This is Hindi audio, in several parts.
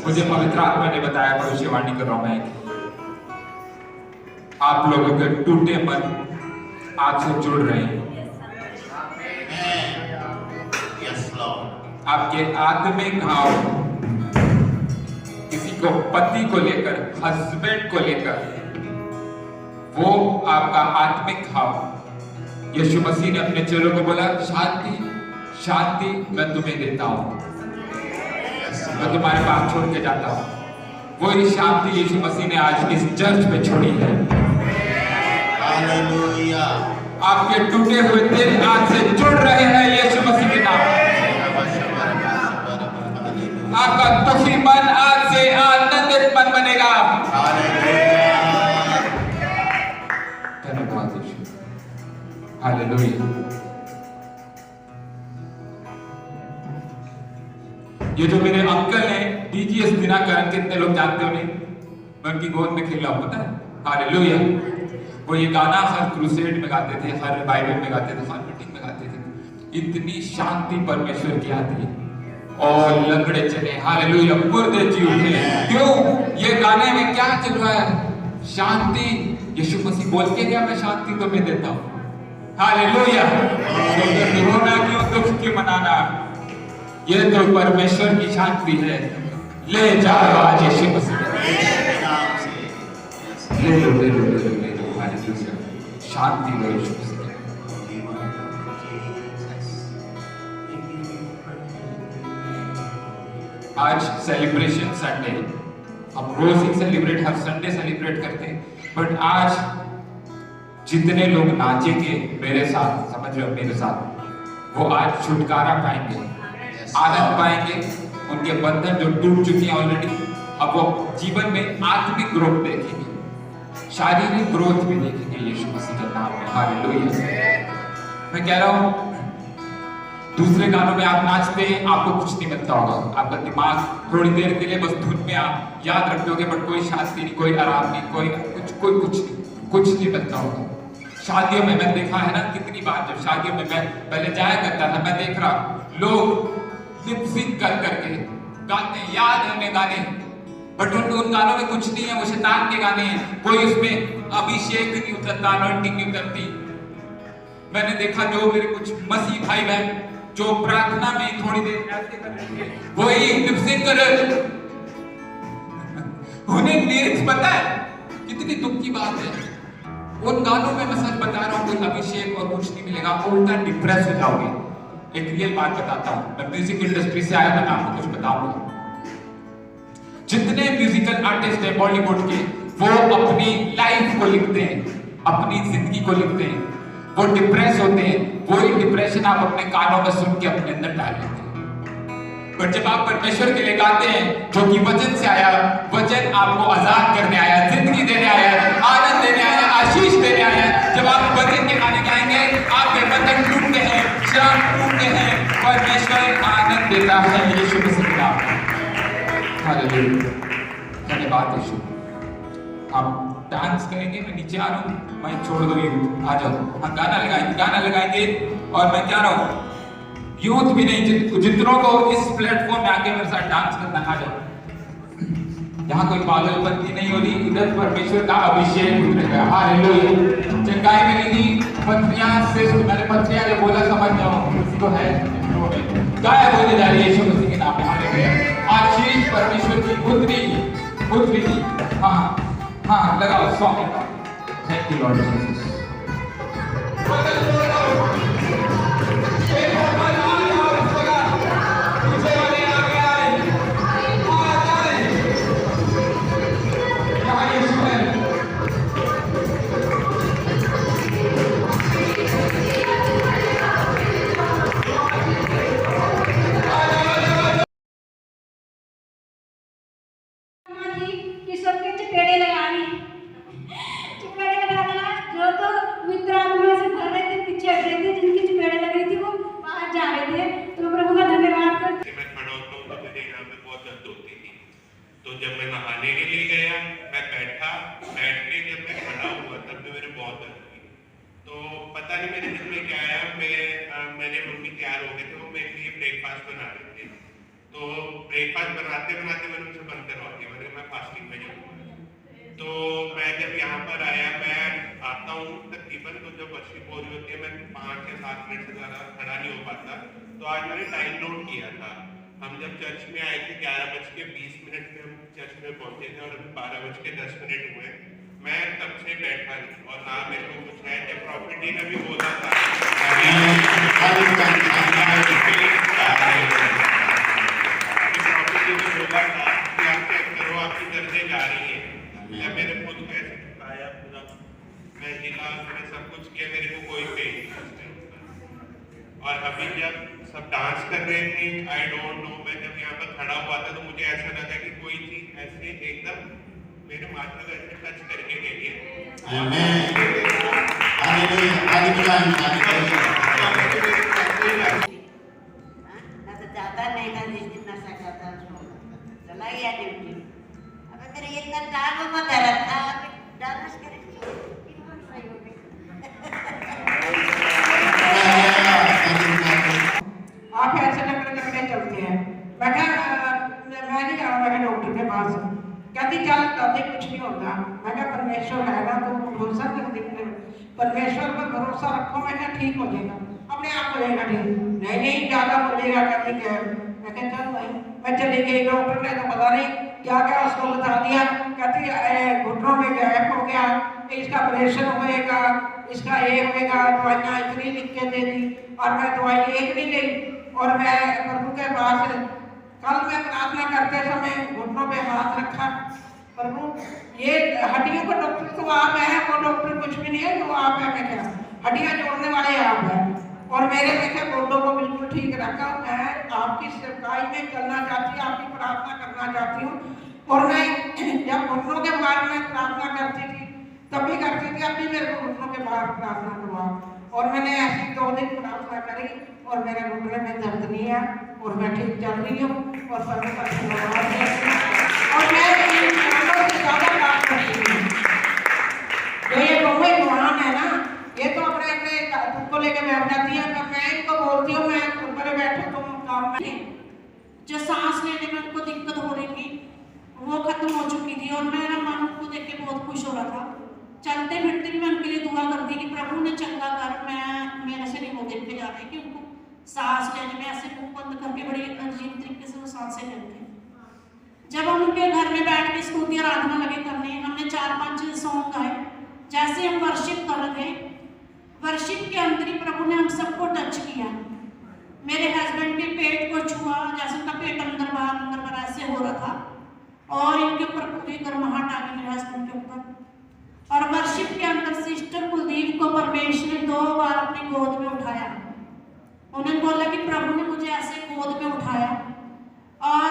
मुझे पवित्र आत्मा ने बताया, भविष्यवाणी कर रहा हूं मैं, आप लोगों के टूटे मन आज से जुड़ रहे हैं। आपके आत्मिक घाव, किसी को पति को लेकर, हस्बैंड को लेकर, वो आपका आत्मिक घाव यीशु मसीह ने अपने चेलों को बोला, शांति शांति मैं तुम्हें देता हूं, मैं तुम्हारे पास छोड़ के जाता हूं। वही शांति यीशु मसीह ने आज इस चर्च पे छोड़ी है। हालेलुया। आपके टूटे हुए दिल आज से जुड़ रहे हैं यीशु मसीह के नाम। आपका दुखी मन आज से आनंदित मन बनेगा। धन्यवाद यीशु। हालेलुया। ये जो मेरे अंकल हैं डीजीएस दिनाकरण, कितने लोग जानते हो? नहीं, मैं उनकी गोद में खेला हूं, पता है? हालेलुया। वो ये गाना हर क्रूसेड में गाते थे, हर बाइबल में गाते थे, हर मीटिंग में गाते थे। इतनी शांति परमेश्वर की आती है और लंगड़े चले, हालेलुया, मुर्दे जी उठे। क्यों? ये गाने में क्या चल रहा है? शांति। यीशु मसीह बोल के गया, मैं शांति तुम्हें देता हूं। हालेलुया। तो रोना क्यों, दुख क्यों मनाना? ये तो परमेश्वर की शांति है। ले जाओ आज यीशु मसीह के नाम से, ले लो ले लो ले लो ले लो। हालेलुया। शांति लो यीशु मसीह। आज सेलिब्रेशन संडे, हम रोज ही सेलिब्रेट, हर संडे सेलिब्रेट करते हैं, बट आज जितने लोग नाचेंगे मेरे साथ, समझ रहे हो, मेरे साथ, वो आज छुटकारा पाएंगे, आनंद पाएंगे। उनके बंधन जो टूट चुकी हैं ऑलरेडी, अब वो जीवन में आत्मिक ग्रोथ देखेंगे, शारीरिक ग्रोथ भी देखेंगे यीशु मसीह के नाम में। हालेलुया। मैं कह रहा हूं, दूसरे गानों में आप नाचते हैं, आपको कुछ नहीं मिलता होगा, आपका दिमाग थोड़ी देर के लिए बस धुन में आप याद रखोगे, बट कोई शांति नहीं, कोई आराम नहीं, कोई कुछ नहीं मिलता होगा। शादियों में मैं देखा है ना, कितनी बार जब शादियों में मैं पहले जाया करता था, मैं देख रहा लोग लिप सिंक कर करके गाते, याद है उन्हें गाने, बट उन गानों में कुछ नहीं है, वो शैतान के गाने हैं। कोई उसमें अभिषेक नहीं उतरता, अनॉइंटिंग नहीं उतरती। मैंने देखा जो मेरे कुछ मसीह भाई बहन जो प्रार्थना में थोड़ी देर ऐसे कर रहे थे, वही लिप सिंक कर रहे थे। उन्हें लिरिक्स पता है, कितनी दुख की बात है। उन गानों में मैं सच बता रहा हूँ, कोई अभिषेक और कुछ नहीं मिलेगा, उल्टा डिप्रेस हो जाओगे। एक रियल बात बताता हूँ, मैं म्यूजिक इंडस्ट्री से आया, मैं आपको कुछ बताऊंगा। जितने म्यूजिकल आर्टिस्ट हैं बॉलीवुड के, वो अपनी लाइफ को लिखते हैं, अपनी जिंदगी को लिखते हैं, वो डिप्रेस होते हैं। वही डिप्रेशन आप अपने कानों में सुन के अपने अंदर डाल लेते हैं। पर जब आप परमेश्वर के लिए गाते हैं, जो कि वचन से आया, वचन आपको आजाद करने आया, जिंदगी देने आया, आनंद देने आया, आशीष देने आया। जब आप वचन के गाने गाएंगे, आपके बंधन टूटते हैं, श्राप टूटते हैं, परमेश्वर आनंद देता है यीशु मसीह के नाम में। हालेलुया। धन्यवाद यीशु। हम डांस करेंगे, मैं नीचे आ रहा हूँ, मैं छोड़ दो यूथ, आ जाओ, हम गाना लगाएंगे। और मैं क्या रहा हूँ, यूथ भी नहीं, जितनों को इस प्लेटफॉर्म में आके मेरे साथ डांस करना, आ जाओ। यहाँ कोई पागलपंती नहीं हो रही, इधर परमेश्वर का अभिषेक उतरेगा। हालेलुया। चंगाई मिलेगी, पत्रियां से, मैंने पत्रियां जो बोला समझ जाओ, किसी को है गायब होने जा रही है यीशु मसीह के नाम में। हालेलुया। आशीष परमेश्वर की पुत्री की। हाँ लगाओ song. Thank you Lord Jesus. मेरे मम्मी तैयार हो गए थे, वो मेरे लिए ब्रेकफास्ट बना रहे थे। तो ब्रेकफास्ट बनाते बनाते मैंने उनसे बंद करवा दिया, मैंने कहा मैं फास्टिंग में जाऊँगा। तो मैं जब यहाँ पर आया, मैं आता हूँ तकरीबन, तो जब वर्शिप हो रही होती है मैं 5 या 7 मिनट से ज़्यादा खड़ा नहीं हो पाता। तो आज मैंने टाइम नोट किया था, हम जब चर्च में आए थे 11:20 में हम चर्च में पहुंचे थे और अभी 12:10 हुए। मैं तब से बैठा नहीं और ना मेरे को कुछ है। जब प्रॉफिट जी ने भी बोला था कि आप चेक करो आपकी दर्जें जा रही है, या मैंने खुद को ऐसे झुकाया पूरा, मैं हिला, मैंने सब कुछ किया, मेरे को कोई पेन नहीं। और अभी जब सब डांस कर रहे थे, आई डोंट नो, मैं जब यहाँ पर खड़ा हुआ था तो मुझे ऐसा लगा कि कोई चीज ऐसे एकदम मेरे माथे को ऐसे टच करके गई है। जाता नहीं था, जिस दिन नशा करता चला गया ड्यूटी। अब मेरे इतना टांग में दर्द था, डांस करे सही हो गई। आप ऐसे लकड़े चलते हैं। मैं नहीं जाऊँगा डॉक्टर के पास। कहती चल तभी कुछ नहीं होता। मैं क्या परमेश्वर है ना, तो भरोसा कर, परमेश्वर पर भरोसा रखो। मैं क्या ठीक हो जाएगा, अपने आप हो जाएगा ठीक। नहीं ज़्यादा बोलेगा, कहती क्या। मैं क्या चल भाई, मैं चली गई। डॉक्टर ने तो पता नहीं क्या क्या उसको बता दिया। कहती घुटनों में गैप हो गया, इसका ऑपरेशन होएगा, इसका ये होएगा। दवाइयाँ इतनी लिख के दे दी और मैं दवाई एक नहीं ली। और मैं प्रभु के पास कल मैं प्रार्थना करते समय घुटनों पे हाथ रखा, प्रभु ये हड्डियों का डॉक्टर तो आप हैं, वो डॉक्टर कुछ भी नहीं है, जो आप है। मैं क्या हड्डियाँ जोड़ने वाले आप हैं, और मेरे में क्या गोडों को बिल्कुल ठीक रखा। मैं आपकी सेवकाई में चलना चाहती हूँ, आपकी प्रार्थना करना चाहती हूँ। और मैं जब घुटनों के बारे में प्रार्थना करती थी तब भी करती थी, अभी मेरे को घुटनों के बाहर प्रार्थना करवा। और मैंने ऐसी 2 दिन प्रार्थना करी और मेरे घुटने में दर्द नहीं है और मैं ठीक चल रही हूँ। और सभी का धन्यवाद देती हूँ। और मैं इन जानों से ज़्यादा काम करती हूँ। जो ये दोनों गुणान है ना, ये तो अपने अपने खुद को लेकर बैठ जाती है, पर मैं इनको बोलती हूँ मैं ऊपर बैठो तुम काम में। जो सांस लेने में उनको दिक्कत हो रही थी वो खत्म हो चुकी थी, और मेरा मन उनको देख के बहुत खुश हो रहा था। चलते फिरते भी मैं उनके लिए दुआ कर दी कि प्रभु ने चंगा कर, मैं मेरे से नहीं वो देखते जा रहे कि उनको सांस लेने में ऐसे मुंह बंद करके बड़ी अजीब तरीके से वो सांसें लेते हैं। जब हम उनके घर में बैठ के स्तुति आराधना लगे करने, हमने 4-5 सॉन्ग गाए। जैसे हम वर्शिप कर रहे थे, वर्शिप के अंदर ही प्रभु ने हम सबको टच किया। मेरे हस्बैंड के पेट को छुआ, जैसे उनका पेट अंदर बाहर ऐसे हो रहा था, और इनके ऊपर पूरी गर्माहट आ गई मेरे हस्बैंड के ऊपर। और वर्शिप के अंदर सिस्टर कुलदीप को परमेश्वर ने 2 बार अपनी गोद में उठाया। उन्होंने बोला कि प्रभु ने मुझे ऐसे गोद में उठाया, और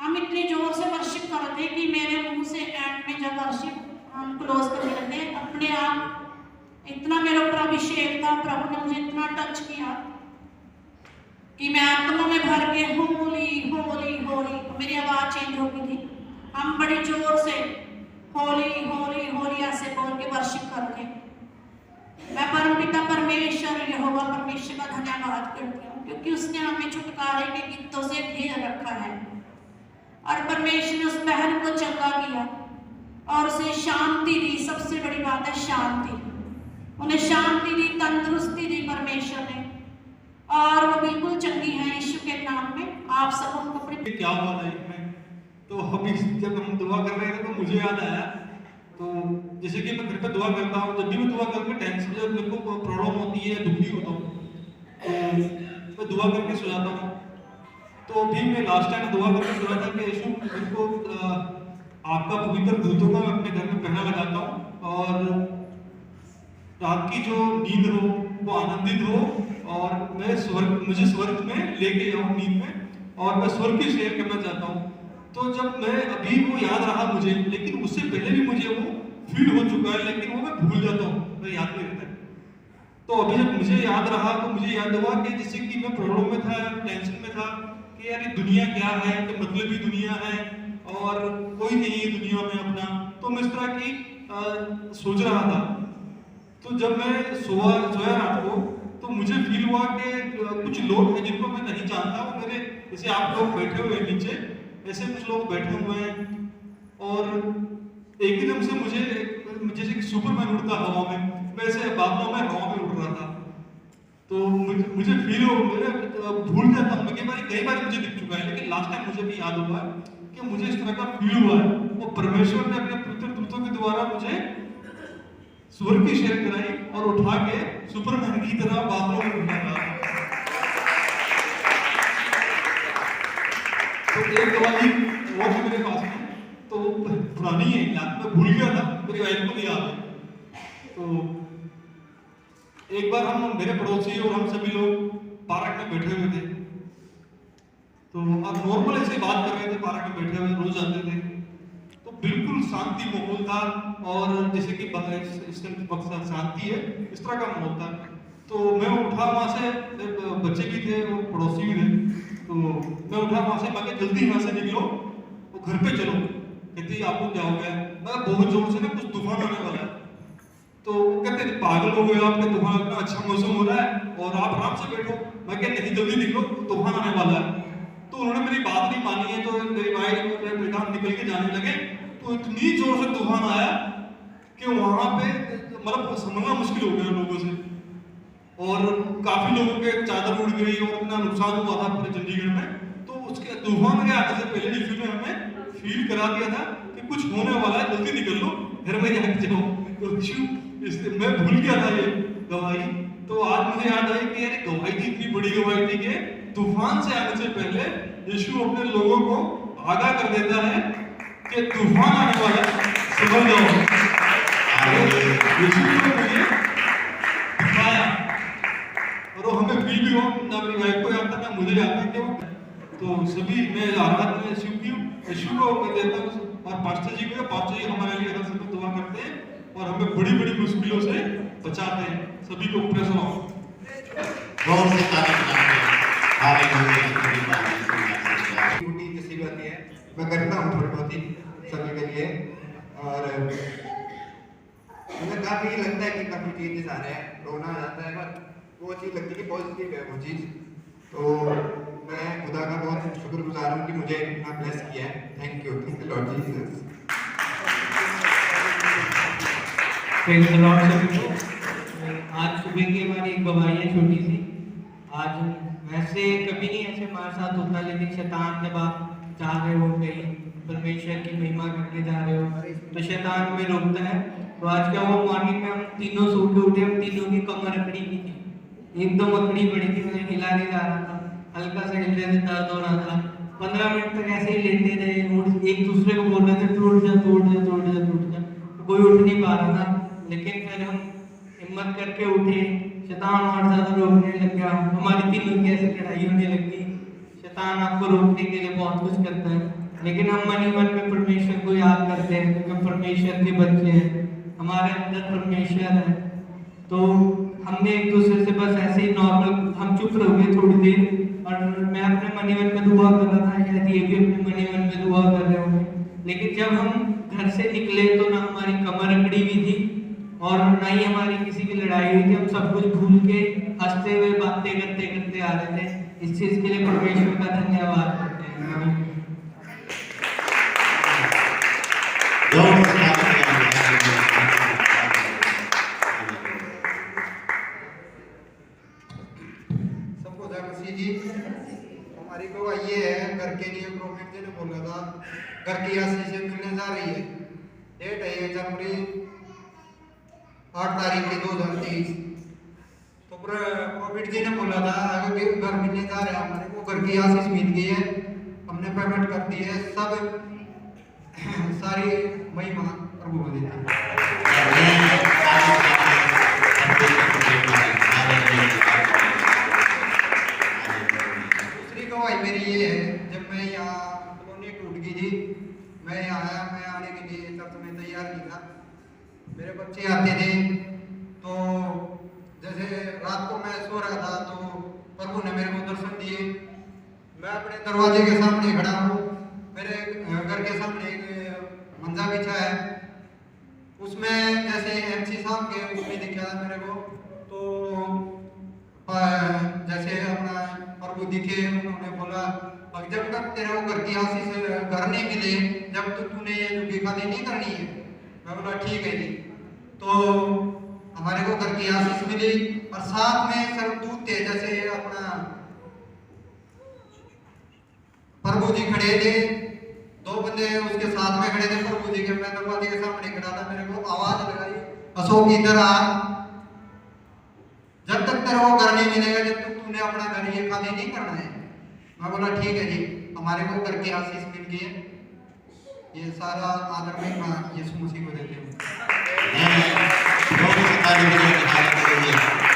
हम इतनी जोर से वर्शिप कर रहे थे कि मेरे मुंह से एंड में जब वर्शिप हम क्लोज करने लगे, अपने आप इतना मेरे ऊपर अभिषेक था, प्रभु ने मुझे इतना टच किया कि मैं आत्मा में भर के होली होली होली, मेरी आवाज चेंज हो गई थी। हम बड़ी जोर से होली होली होली ऐसे बोल के वर्शिप कर रहे। मैं परमपिता परमेश्वर यहोवा परमेश्वर का धन्यवाद करती हूँ, क्योंकि उसने हमें छुटकारे के गीतों से घेर रखा है। और परमेश्वर ने उस बहन को चंगा किया और उसे शांति दी। सबसे बड़ी बात है शांति, उन्हें शांति दी, तंदुरुस्ती दी परमेश्वर ने, और वो बिल्कुल चंगी है यीशु के नाम में। आप सब उनको अपनी क्या हुआ लाइफ में, तो अभी जब हम दुआ कर रहे थे तो मुझे याद आया। तो जैसे कि मैं घर पे दुआ करता हूँ, जब भी मैं दुआ करके टेंशन, जब मेरे को प्रॉब्लम होती है, दुखी होता हूँ, तो मैं दुआ करके सो जाता हूँ। तो अभी मैं लास्ट टाइम दुआ करके सो रहा था कि यीशु मेरे को आपका पवित्र दूतों का मैं अपने घर में पहना लगाता हूँ, और रात की जो नींद हो वो आनंदित हो, और मैं मुझे स्वर्ग में लेके जाऊँ नींद में, और मैं स्वर्ग की सैर करना चाहता हूँ। तो जब मैं अभी वो याद रहा मुझे, लेकिन उससे पहले भी मुझे वो फील हो चुका है, लेकिन वो मैं भूल जाता हूँ, मैं याद नहीं रहता। तो अभी जब मुझे याद रहा तो मुझे याद हुआ कि जैसे कि मैं प्रॉब्लम में था, टेंशन में था कि यार ये दुनिया क्या है, तो मतलबी दुनिया है और कोई नहीं है दुनिया में अपना। तो मैं इस तरह की सोच रहा था। तो जब मैं सोया रात को, तो मुझे फील हुआ कि कुछ लोग हैं जिनको मैं नहीं जानता, वो मेरे जैसे आप लोग बैठे हुए हैं नीचे, ऐसे कुछ लोग बैठे हुए हैं और एकदम से मुझे जैसे कि सुपरमैन उड़ता हवा में, वैसे बादलों में हवा में उड़ रहा था। तो मुझे फील हो, मैं भूल जाता हूँ कई बार मुझे दिख चुका है, लेकिन लास्ट टाइम मुझे भी याद हुआ कि मुझे इस तरह का फील हुआ है। वो परमेश्वर ने अपने पवित्र दूतों के द्वारा मुझे स्वर्ग की शेयर कराई और उठा के सुपरमैन की तरह बादलों में उठाया। तो एक गवाही वो है मेरे पास में, तो पुरानी है, याद में भूल गया था, मेरी वाइफ को भी याद है। तो एक बार हम, मेरे पड़ोसी और हम सभी लोग पार्क में बैठे हुए थे, तो अब नॉर्मल ऐसे बात कर रहे थे, पार्क में बैठे हुए रोज आते थे, तो बिल्कुल शांति माहौल था और जैसे कि इस वक्त शांति है, इस तरह का माहौल था। तो मैं उठा वहां से, बच्चे भी थे और पड़ोसी भी थे, तो मैं उठा वहां से, बाकी जल्दी यहाँ से निकलो तो घर पे चलो। कहती आपको क्या हो गया? मैं बहुत जोर से ना कुछ तूफान आने वाला है। तो कहते पागल हो गए आप, तूफान, इतना अच्छा मौसम हो रहा है और आप आराम से बैठो। मैं कहते नहीं, जल्दी निकलो, तूफान आने वाला है। तो उन्होंने मेरी बात नहीं मानी है, तो मेरी वाइफ और बेटा निकल के जाने लगे। तो इतनी जोर से तूफान आया कि वहां पे मतलब समझना मुश्किल हो गया लोगों से, और काफी लोगों के चादर उड़ गई और इतना नुकसान हुआ था पूरे चंडीगढ़ में। तो उसके तूफान के आने से पहले यूपी में हमें फील करा दिया था कि कुछ होने वाला है, जल्दी निकल लो, घर में जाके जाओ। तो मैं भूल गया था ये गवाही। तो आज मुझे याद आई कि यार गवाही थी, इतनी बड़ी गवाही थी कि तूफान से आने से पहले यीशु अपने लोगों को आगाह कर देता है कि तूफान आने वाला है, समझ जाओ। यीशु ने मुझे दिखाया और वो हमें फील भी हो, ना मेरी वाइफ को याद था, ना मुझे याद था कि वो। तो सभी मैं आराधना में यीशु को मैं देता हूँ और पास्टर जी को। पास्टर जी हमारे लिए हर समय दुआ करते हैं और हमें बड़ी बड़ी मुश्किलों से बचाते हैं। सभी को प्रेस हो, बहुत से तारीफ करते हैं। ड्यूटी जैसी बातें है मैं करता हूँ थोड़ी बहुत ही सभी के लिए, और मुझे काफ़ी लगता है कि काफ़ी चेंजेस आ रहे हैं, रोना आ जाता है, पर वो चीज़ लगती है कि पॉजिटिव है वो चीज़। तो मैं खुदा का बहुत शुक्रगुजार हूँ कि मुझे इतना ब्लेस किया है। Thank you Lord Jesus. Praise the Lord सभी को। आज सुबह की हमारी एक गवाही है छोटी सी। आज वैसे कभी नहीं ऐसे हमारे साथ होता, लेकिन शैतान जब आप जा रहे हो कहीं परमेश्वर की महिमा करने जा रहे हो तो शैतान हमें रोकता है। तो आज क्या हुआ, मॉर्निंग में हम तीनों सो के उठे, हम तीनों की कमर अकड़ी नहीं थी, एकदम अकड़ी पड़ी थी, मुझे हिला नहीं जा रहा था, हल्का सा हिलने से दर्द हो रहा था। 15 मिनट तक ऐसे ही लेटे रहे, एक दूसरे को बोल रहे थे टूट जा टूट जा टूट जा टूट जा, कोई उठ नहीं पा रहा था। लेकिन फिर हम हिम्मत करके उठे, शैतान और ज्यादा रोकने लग गया, हमारी तीनों की ऐसी लड़ाई होने लगी। शैतान आपको रोकने के लिए बहुत कुछ करता है, लेकिन हम मन ही मन में परमेश्वर को याद करते हैं क्योंकि परमेश्वर के बच्चे हैं, हमारे अंदर परमेश्वर है। तो हमने एक दूसरे से बस ऐसे ही नॉर्मल हम चुप रह गए थोड़ी देर, और मैं अपने मन ही मन में दुआ कर रहा था, शायद ये भी अपने मन ही मन में दुआ कर रहे होंगे। लेकिन जब हम घर से निकले तो ना हमारी कमर अकड़ी हुई थी और ना ही हमारी किसी की लड़ाई हुई थी, हम सब कुछ भूल के हंसते हुए बातें करते करते आ रहे थे। इस चीज के लिए परमेश्वर का धन्यवाद करते हैं। सबको जय मसीह जी। हमारी गवाही ये है, घर के लिए प्रोफेट जी ने बोला था घर की आशीष मिलने जा रही है। डेट है ये जनवरी 8 तारीख की 2023। तो प्रोफेट जी ने बोला था अगर घर मिलने जा रहे हैं हमारे को, घर की आशीष मिल गई है, हमने पेमेंट कर दी है, सब सारी महिमा प्रभु को देते हैं। दूसरी गवाही मेरी ये है, जब मैं यहाँ कॉलोनी टूट गई थी, मैं यहाँ आया, मैं आने के लिए चर्च में तैयार नहीं था, मेरे बच्चे आते थे, तो जैसे रात को मैं सो रहा था तो प्रभु ने मेरे को दर्शन दिए। मैं अपने दरवाजे के सामने खड़ा हूँ, मेरे घर के सामने एक मंजा बिछा है, उसमें जैसे MC साहब के उसमें दिखा था मेरे को, तो जैसे अपना प्रभु दिखे, उन्होंने बोला और जब तक तेरे को घर की आशीष घर नहीं मिले, जब तक तूने ये झुग्गी खाली नहीं करनी है। मैं बोला ठीक है जी। तो हमारे को घर की आशीष मिली और साथ में सर दूध थे, जैसे अपना प्रभु जी खड़े थे, 2 बंदे उसके साथ में खड़े थे प्रभु जी के। मैं दरवाजे के सामने खड़ा था, मेरे को आवाज लगाई, अशोक इधर आ, जब तक तेरे को घर नहीं मिलेगा, जब तक तूने अपना घर ये खाली नहीं करना है। मैं बोला ठीक है जी। हमारे को घर की आशीष मिल गई है। ये सारा आदर में यीशु मसीह को देते हैं। बहुत ताली बजाने की हालत है।